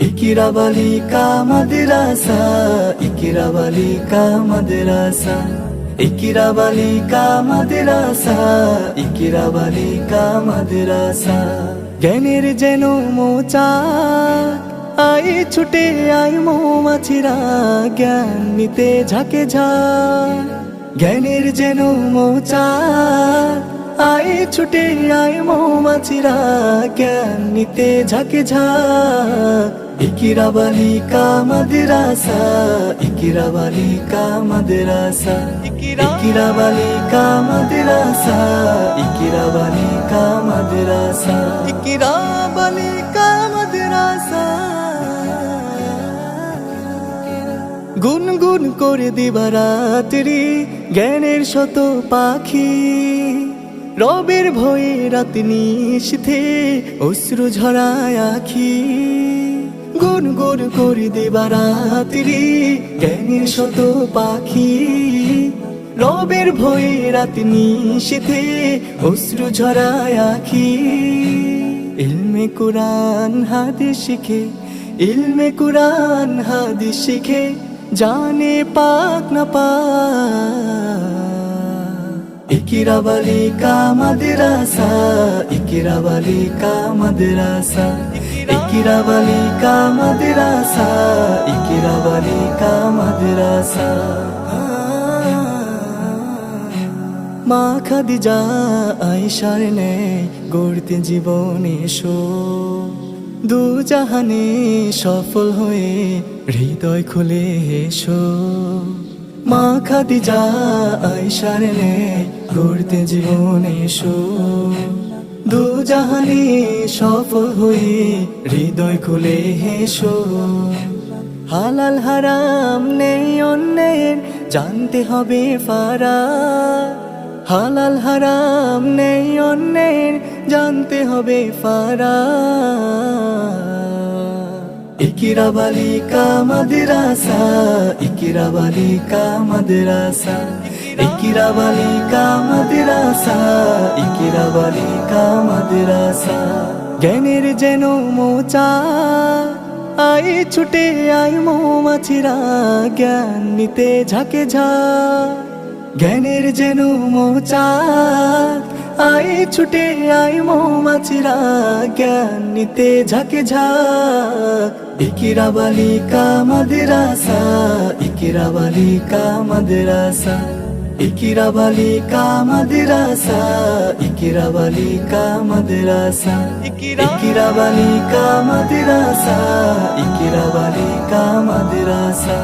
ইকিরা বালিকা মাদ্রাসা, ইকিরা বালিকা মাদ্রাসা, ইকিরা বালিকা মাদ্রাসা, ইকিরা বালিকা মাদ্রাসা। জ্ঞানের যেন মৌচাক, আয় ছুটে আয় মৌমাছিরা, জ্ঞান নিতে ঝাঁকে ঝাঁক। জ্ঞানের যেন মৌচাক, আয় ছুটে আয় মৌমাছিরা, জ্ঞান নিতে ঝাঁকে ঝাঁক। ইকিরা বালিকা মাদ্রাসা, ইকিরা বালিকা মাদ্রাসা, ইকিরা বালিকা মাদ্রাসা, ইকিরা বালিকা মাদ্রাসা, ইকিরা বালিকা মাদ্রাসা। গুনগুন করে দিবারাত্রি জ্ঞানের শত পাখি, রবের ভয়ে রাত নিশীথে অশ্রু ঝরায় আখি। গুনগুন করে দিবারাত্রি জ্ঞানের শত পাখি, রবের ভয়ে রাত নিশীথে অশ্রু ঝরায় আখি। ইলমে কুরআন হাদিস শিখে, ইলমে কুরআন হাদিস শিখে, জানে পাক না পাক। ইকিরা বালিকা মাদ্রাসা, ইকিরা বালিকা মাদ্রাসা, ইকিরা বালিকা মাদ্রাসা, ইকিরা বালিকা মাদ্রাসা। মা খাদিজা আয়েশার ন্যায় গড়তে জীবনে এসো, দু জাহানে সফল হয়ে হৃদয় খুলে এসো। মা খাদিজা আয়েশার ন্যায় গড়তে জীবনে এসো, দু জাহানে সফল হয়ে হৃদয় খুলে এসো। হালাল হারাম নেই অন্যের, জানতে হবে ফারাক। হালাল হারাম নেই অন্যের, জানতে হবে ফারাক। ইকিরা বালিকা মাদ্রাসা, ইকিরা বালিকা মাদ্রাসা, ইকিরা বালিকা মাদ্রাসা, ইকিরা বালিকা মাদ্রাসা। জ্ঞানের যেন মৌচাক, আয় ছুটে আয় মৌমাছিরা, জ্ঞান নিতে ঝাঁকে ঝাঁক। জ্ঞানের যেন মৌচাক, আয় ছুটে আয় মৌমাছিরা, জ্ঞান নিতে ঝাঁকে ঝাঁক। ইকিরা বালিকা মাদ্রাসা, ইকিরা বালিকা মাদ্রাসা, ইকিরা বালিকা মাদ্রাসা, ইকিরা বালিকা মাদ্রাসা, ইকিরা বালিকা মাদ্রাসা, ইকিরা বালিকা মাদ্রাসা।